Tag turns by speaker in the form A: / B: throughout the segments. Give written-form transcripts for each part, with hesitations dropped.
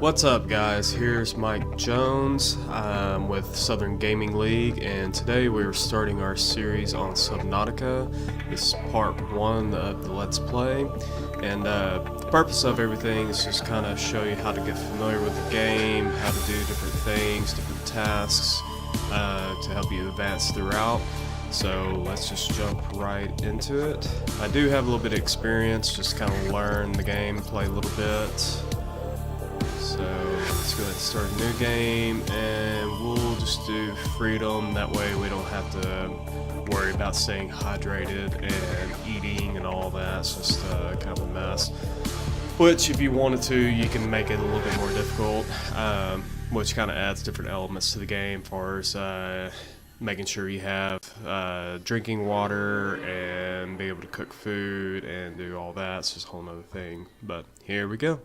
A: What's up, guys? Here's Mike Jones with Southern Gaming League, and today we're starting our series on Subnautica. This is part 1 of the Let's Play, and the purpose of everything is just kind of show you how to get familiar with the game, how to do different things, different tasks to help you advance throughout. So let's just jump right into it. I do have a little bit of experience, just kind of learn the game, play a little bit. So let's go ahead and start a new game, and we'll just do freedom. That way we don't have to worry about staying hydrated and eating and all that. It's just kind of a mess. Which, if you wanted to, you can make it a little bit more difficult, which kind of adds different elements to the game, as far as making sure you have drinking water and be able to cook food and do all that. It's just a whole nother thing. But here we go.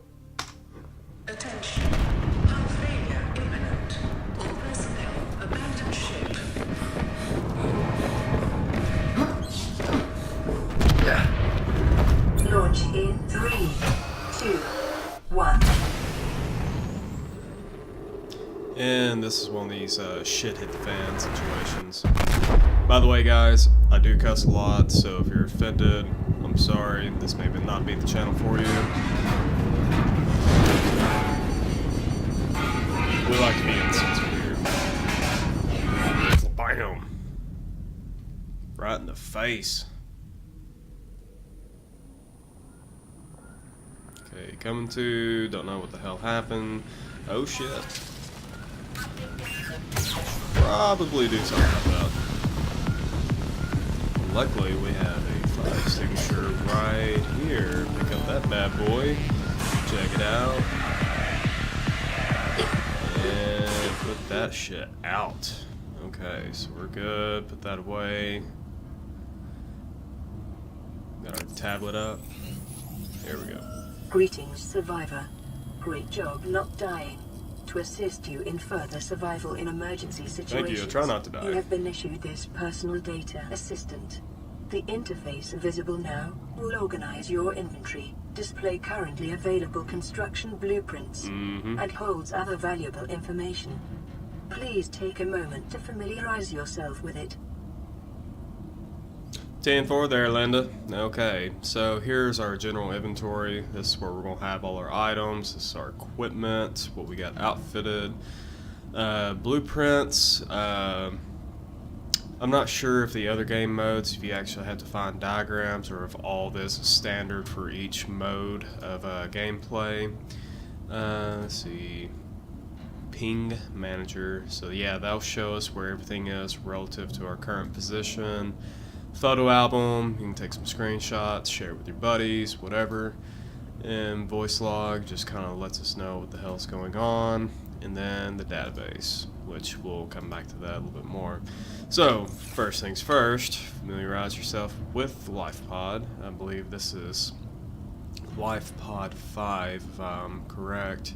B: Attention. Hull failure imminent. All personnel abandon ship. Launch in 3, 2, 1.
A: And this is one of these shit hit the fan situations. By the way, guys, I do cuss a lot, so if you're offended, I'm sorry. This may not be the channel for you. We like to be insensitive here. Biome. Right in the face. Okay, coming to, don't know what the hell happened. Oh shit. Probably do something about that. Luckily, we have a fire extinguisher right here. Pick up that bad boy. Check it out. And put that shit out. Okay, so we're good. Put that away. Got our tablet up. There we go.
B: Greetings, survivor. Great job not dying. To assist you in further survival in emergency situations,
A: Thank you. Try not to die.
B: you have been issued this personal data assistant. The interface visible now will organize your inventory, display currently available construction blueprints, and holds other valuable information. Please take a moment to familiarize yourself with it.
A: 10-4 there, Linda. Okay, so here's our general inventory. This is where we're going to have all our items. This is our equipment, what we got outfitted. Blueprints. I'm not sure if the other game modes, if you actually have to find diagrams, or if all this is standard for each mode of gameplay. Let's see. Ping manager. So yeah, that'll show us where everything is relative to our current position. Photo album, you can take some screenshots, share it with your buddies, whatever. And voice log just kind of lets us know what the hell's going on. And then the database, which we'll come back to that a little bit more. So, first things first, familiarize yourself with the LifePod. I believe this is LifePod 5, if I'm correct.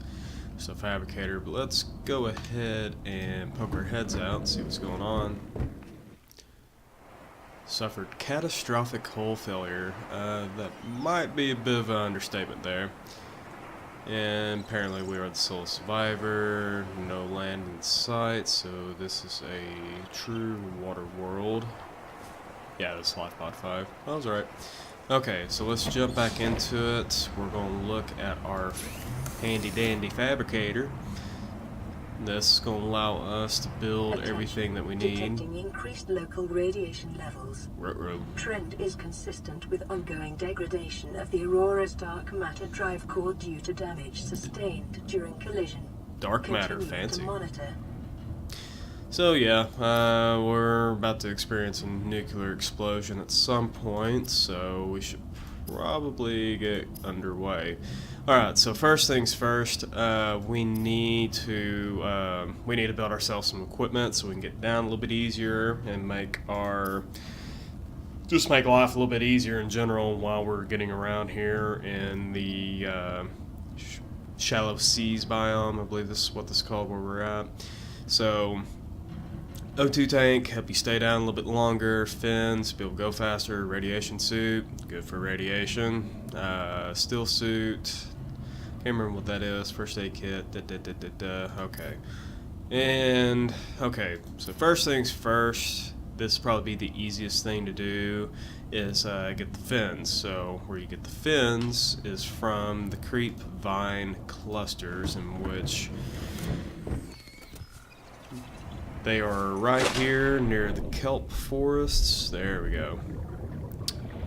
A: It's a fabricator, but let's go ahead and poke our heads out and see what's going on. Suffered catastrophic hull failure. That might be a bit of an understatement there. And apparently we are the sole survivor, no land in sight, so this is a true water world. Yeah, this is LifePod 5. That was alright. Okay, so let's jump back into it. We're going to look at our handy dandy fabricator. This is going to allow us to build everything that we need.
B: Detecting increased local radiation levels. Trend is consistent with ongoing degradation of the Aurora's dark matter drive core due to damage sustained during collision.
A: Dark matter, fancy.
B: To monitor.
A: So yeah, we're about to experience a nuclear explosion at some point, so we should probably get underway. Alright, so first things first, we need to build ourselves some equipment so we can get down a little bit easier and make life a little bit easier in general while we're getting around here in the shallow seas biome. I believe this is what this is called where we're at. So O2 tank, help you stay down a little bit longer. Fins, be able to go faster. Radiation suit, good for radiation. Steel suit, Can't remember what that is. First aid kit. Okay. And, okay, so first things first, this will probably be the easiest thing to do, is get the fins. So where you get the fins is from the creep vine clusters, in which they are right here near the kelp forests. There we go.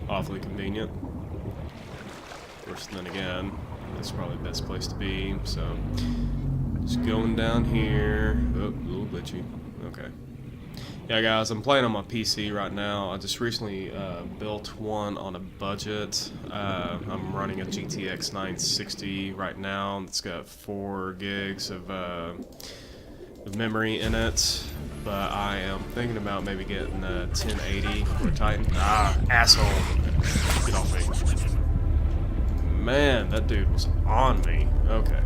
A: Awfully convenient. Of course, then again, that's probably the best place to be, so just going down here. Oh, a little glitchy. Okay. Yeah, guys, I'm playing on my PC right now. I just recently built one on a budget. I'm running a GTX 960 right now. It's got 4 gigs of memory in it, but I am thinking about maybe getting a 1080 or Titan. Ah, asshole! Get off me! Man, that dude was on me. Okay.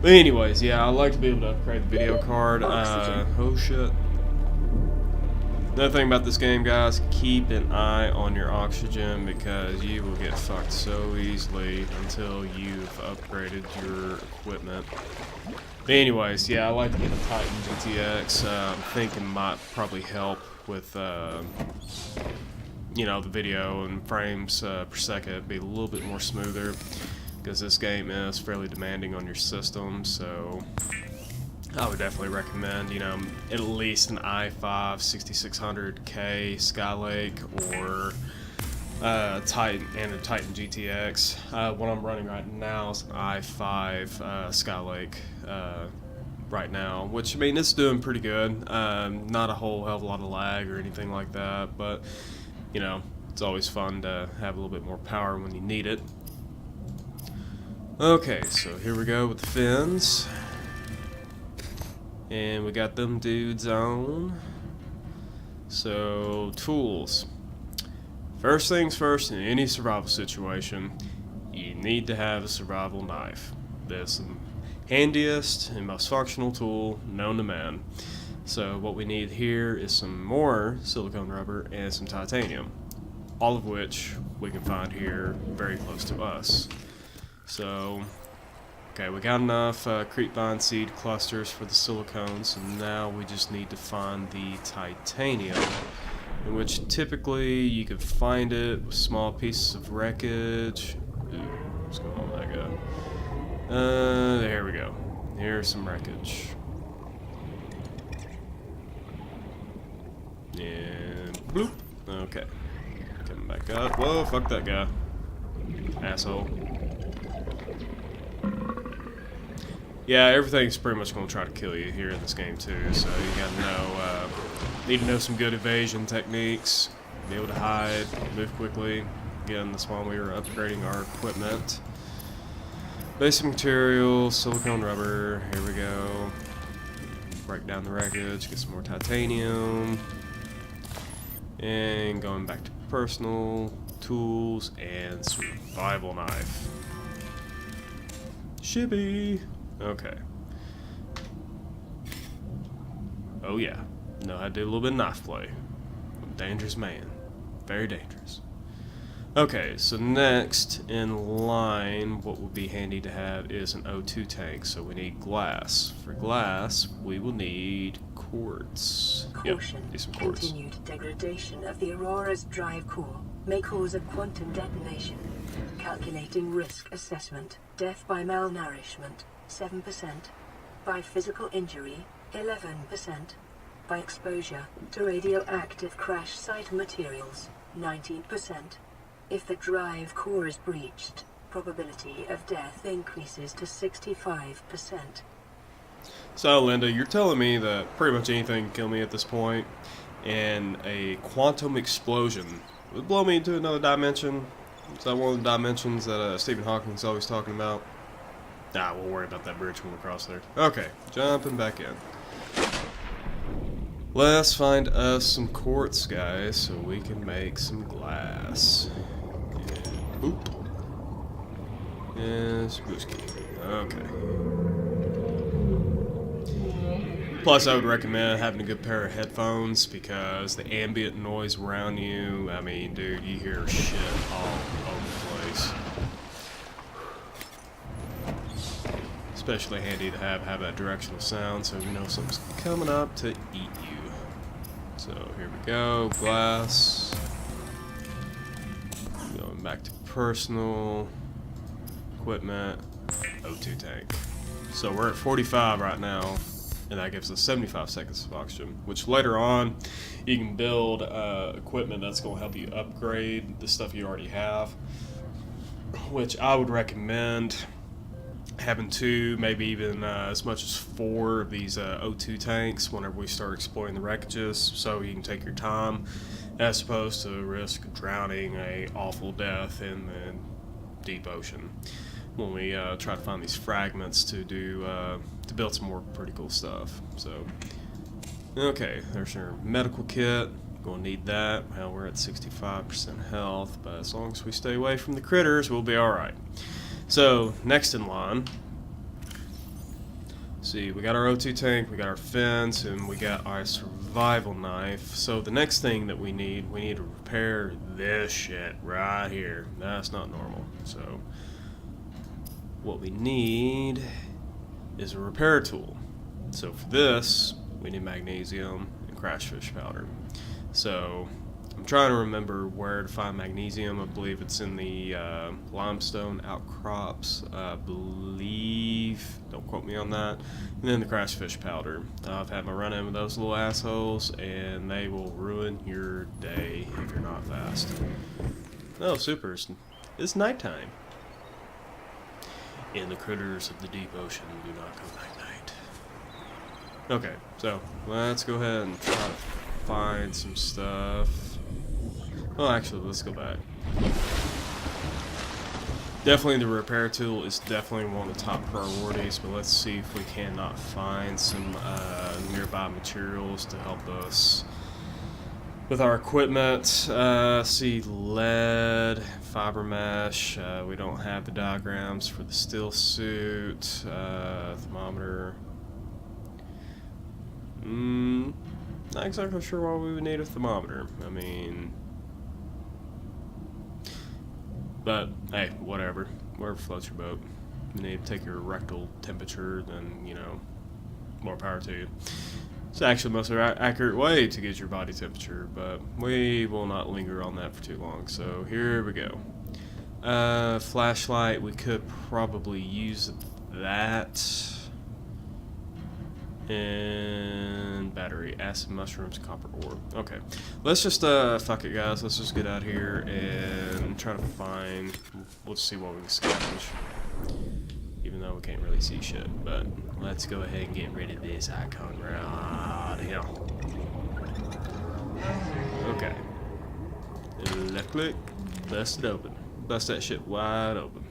A: But anyways, yeah, I'd like to be able to upgrade the video card. Oh shit. Another thing about this game, guys, keep an eye on your oxygen, because you will get fucked so easily until you've upgraded your equipment. But anyways, yeah, I like to get a Titan GTX. I'm thinking might probably help with, you know, the video and frames per second be a little bit more smoother, because this game is fairly demanding on your system, so I would definitely recommend, you know, at least an i5 6600K Skylake or Titan and a Titan GTX. What I'm running right now is an i5 Skylake right now, which, I mean, it's doing pretty good. Not a whole hell of a lot of lag or anything like that, but, you know, it's always fun to have a little bit more power when you need it. Okay, so here we go with the fins. And we got them dudes on. So, tools. First things first, in any survival situation, you need to have a survival knife. That's the handiest and most functional tool known to man. So what we need here is some more silicone rubber and some titanium, all of which we can find here very close to us. So, okay, we got enough creepvine seed clusters for the silicone, so now we just need to find the titanium, in which typically you can find it with small pieces of wreckage. Ooh, what's going on with that guy? There we go. Here's some wreckage. And bloop. Okay. Coming back up. Whoa, fuck that guy. Asshole. Yeah, everything's pretty much going to try to kill you here in this game too, so you gotta know, need to know some good evasion techniques, be able to hide, move quickly. Again, that's why we were upgrading our equipment. Basic materials, silicone rubber, here we go. Break down the wreckage, get some more titanium. And going back to personal tools and survival knife. Shippy! Okay. Oh yeah. No, I did a little bit of knife play. I'm a dangerous man. Very dangerous. Okay, so next in line, what would be handy to have is an O2 tank. So we need glass. For glass, we will need quartz.
B: Caution.
A: Yep, need some quartz.
B: Continued degradation of the Aurora's drive core may cause a quantum detonation. Calculating risk assessment. Death by malnourishment, 7%. By physical injury, 11%. By exposure to radioactive crash site materials, 19%. If the drive core is breached, probability of death increases to 65%.
A: So, Linda, you're telling me that pretty much anything can kill me at this point, and a quantum explosion would blow me into another dimension? Is that one of the dimensions that Stephen Hawking's always talking about? Nah, we'll worry about that bridge when we cross there. Okay, jumping back in. Let's find us some quartz, guys, so we can make some glass. And, oop. And Spooky. Okay. Plus, I would recommend having a good pair of headphones, because the ambient noise around you, I mean, dude, you hear shit all over the place. Especially handy to have that directional sound so you know something's coming up to eat you. So here we go, glass. Going back to personal equipment, O2 tank. So we're at 45 right now, and that gives us 75 seconds of oxygen, which later on you can build equipment that's going to help you upgrade the stuff you already have, which I would recommend having 2, maybe even as much as 4 of these O2 tanks whenever we start exploring the wreckages, so you can take your time as opposed to risk drowning a awful death in the deep ocean when we try to find these fragments to do to build some more pretty cool stuff. So okay, there's our medical kit. Gonna need that. Well, we're at 65% health, but as long as we stay away from the critters, we'll be alright. So, next in line, see, we got our O2 tank, we got our fence, and we got our survival knife. So the next thing that we need to repair this shit right here. That's not normal. So, what we need is a repair tool. So for this, we need magnesium and crayfish powder. So I'm trying to remember where to find magnesium. I believe it's in the limestone outcrops. I believe, don't quote me on that. And then the crayfish powder. I've had my run-in with those little assholes, and they will ruin your day if you're not fast. Oh, super. It's nighttime. And the critters of the deep ocean do not go night-night. Okay, so let's go ahead and try to find some stuff. Well, actually, let's go back. Definitely the repair tool is definitely one of the top priorities, but let's see if we cannot find some nearby materials to help us with our equipment. See, lead, fiber mesh. We don't have the diagrams for the steel suit, thermometer. Not exactly sure why we would need a thermometer. I mean, but hey, whatever. Whatever floats your boat. You need to take your rectal temperature, then, you know, more power to you. It's actually the most accurate way to get your body temperature, but we will not linger on that for too long. So here we go. Flashlight, we could probably use that. And battery, acid mushrooms, copper ore. Okay, let's just fuck it, guys. Let's just get out here and try to find. Let's see what we can scavenge. Even though we can't really see shit, but let's go ahead and get rid of this icon right here. Okay. Left click, bust it open. Bust that shit wide open.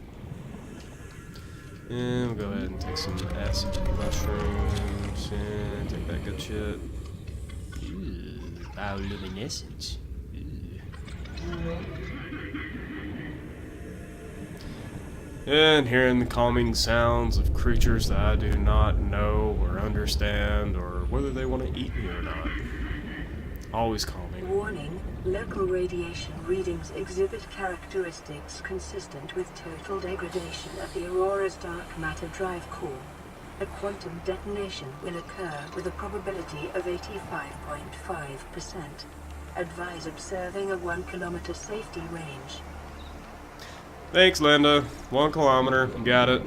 A: And we'll go ahead and take some acid mushrooms and take that good shit. Ooh, bioluminescence. And hearing the calming sounds of creatures that I do not know or understand, or whether they want to eat me or not. Always calming.
B: Warning, local radiation readings exhibit characteristics consistent with total degradation at the Aurora's dark matter drive core. A quantum detonation will occur with a probability of 85.5%. Advise observing a 1 kilometer safety range.
A: Thanks, Linda. 1 kilometer, got it.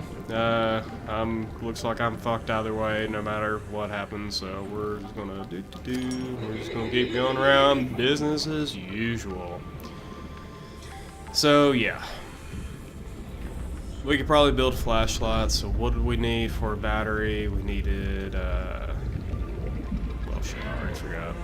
A: Looks like I'm fucked either way, no matter what happens. So we're just gonna we're just gonna keep going around, business as usual. So yeah, we could probably build a flashlight. So what did we need for a battery? We needed, well, shit, I already forgot.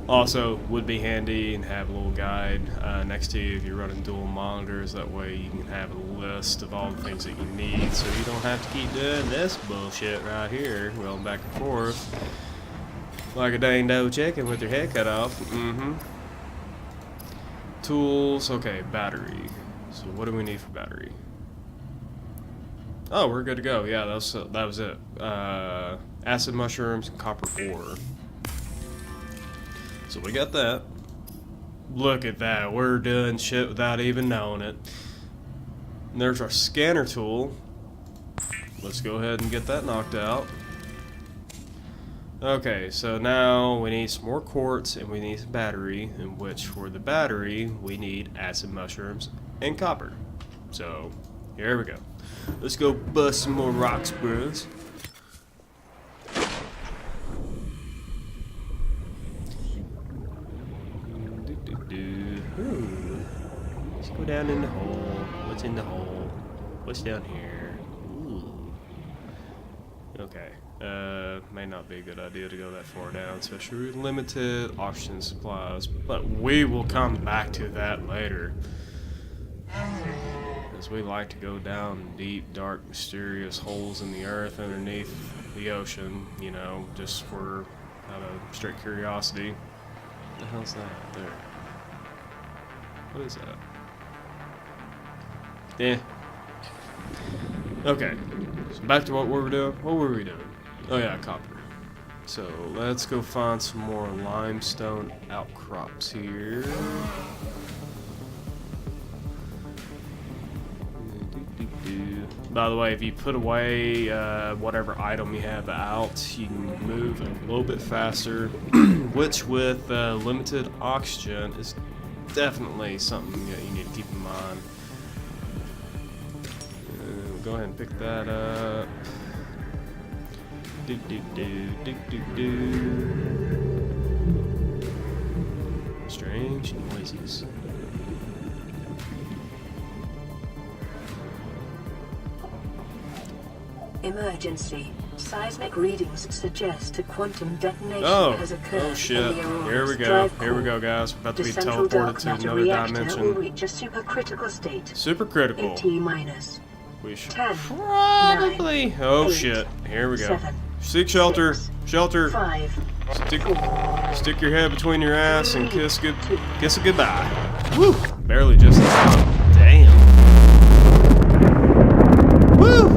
A: Also, would be handy and have a little guide next to you if you're running dual monitors. That way you can have a list of all the things that you need, so you don't have to keep doing this bullshit right here, going back and forth like a dang doe chicken with your head cut off. Tools, okay, battery. So what do we need for battery? Oh, we're good to go. Yeah, that was it. Acid mushrooms and copper ore. So we got that. Look at that. We're doing shit without even knowing it. And there's our scanner tool. Let's go ahead and get that knocked out. Okay, so now we need some more quartz and we need a battery, in which for the battery we need acid mushrooms and copper. So here we go. Let's go bust some more rocks, bros. Ooh. Let's go down in the hole. What's in the hole? What's down here? Ooh. Okay. May not be a good idea to go that far down, especially with limited oxygen supplies, but we will come back to that later. As we like to go down deep, dark, mysterious holes in the earth underneath the ocean, you know, just for out of strict curiosity. What the hell's that there? What is that? Yeah. Okay. So back to what we were doing. What were we doing? Oh yeah, copper. So let's go find some more limestone outcrops here. By the way, if you put away whatever item you have out, you can move a little bit faster, which with limited oxygen is definitely something that you need to keep in mind. Go ahead and pick that up. Strange noises.
B: Emergency. Seismic readings suggest a quantum detonation has occurred.
A: Oh shit.
B: In the Aurora's
A: Here we go.
B: drive
A: Here we go,
B: core.
A: guys. We're about to
B: The
A: be
B: central
A: teleported
B: dark
A: to
B: matter
A: another
B: reactor will
A: dimension.
B: reach a supercritical state.
A: Supercritical.
B: in T minus.
A: We should
B: 10,
A: probably.
B: 9,
A: Oh
B: 8,
A: shit. Here we go.
B: 7,
A: Seek shelter.
B: 6,
A: Shelter.
B: 5,
A: Stick your head between your ass and kiss it goodbye. Woo! Barely just. Damn. Woo!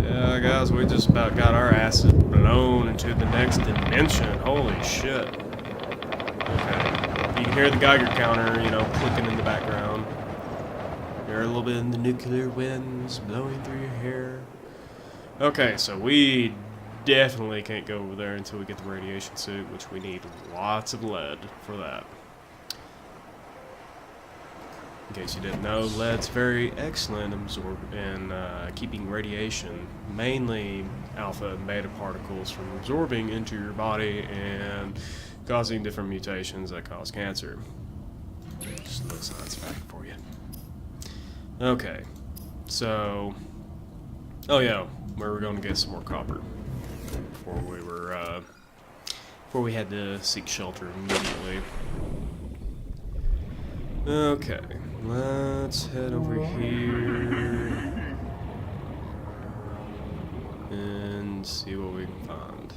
A: Yeah, guys, we just about got our asses blown into the next dimension. Holy shit. Okay. You can hear the Geiger counter, you know, clicking in the background. Hear a little bit in the nuclear winds blowing through your hair. Okay, so we definitely can't go over there until we get the radiation suit, which we need lots of lead for that. In case you didn't know, lead's very excellent in keeping radiation, mainly alpha and beta particles, from absorbing into your body and causing different mutations that cause cancer. Just a little science fact for you. Okay, so, oh yeah, we were going to get some more copper before we had to seek shelter immediately. Okay, let's head over here and see what we can find.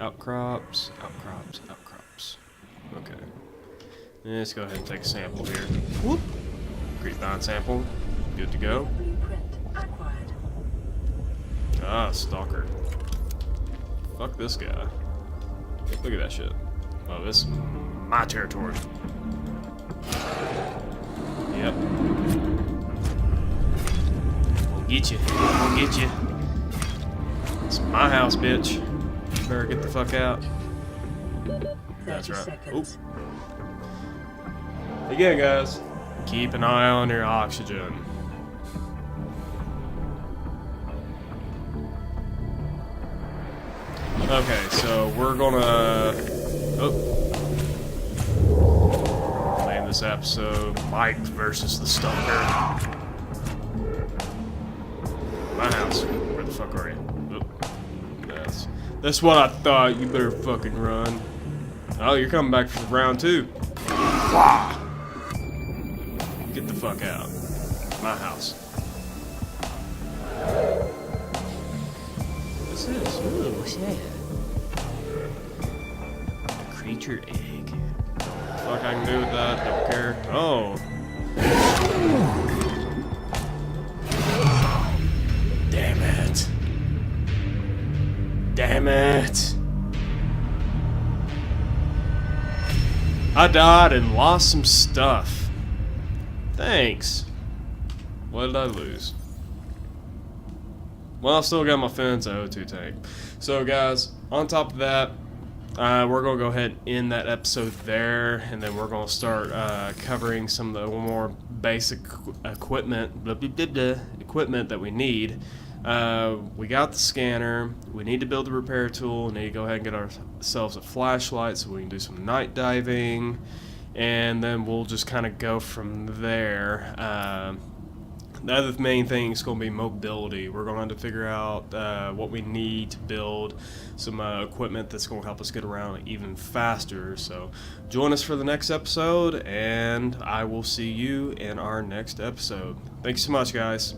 A: Outcrops, outcrops, outcrops. Okay. Let's go ahead and take a sample here. Whoop! Creepvine sample. Good to go.
B: blueprint acquired.
A: Ah, stalker. Fuck this guy. Look at that shit. Oh, this is my territory. Yep. We'll get you. We'll get you. It's my house, bitch. You better get the fuck out. That's right.
B: Seconds.
A: Again, guys, keep an eye on your oxygen. Okay, so we're gonna name this episode Mike versus the Stalker. My house. Where the fuck are you? That's what I thought. You better fucking run. Oh, you're coming back for round 2. Wah! Get the fuck out. My house. What's this? Ooh, what's that? A creature egg. What the fuck I can do with that? Don't care. Oh. Damn it. Damn it. I died and lost some stuff. Thanks. What did I lose? Well, I still got my fins O2 tank. So guys, on top of that, we're going to go ahead and end that episode there, and then we're going to start covering some of the more basic equipment that we need. We got the scanner, we need to build the repair tool, we need to go ahead and get ourselves a flashlight so we can do some night diving, and then we'll just kind of go from there. The other main thing is going to be mobility. We're going to have to figure out what we need to build some equipment that's going to help us get around even faster. So join us for the next episode, and I will see you in our next episode. Thanks so much, guys.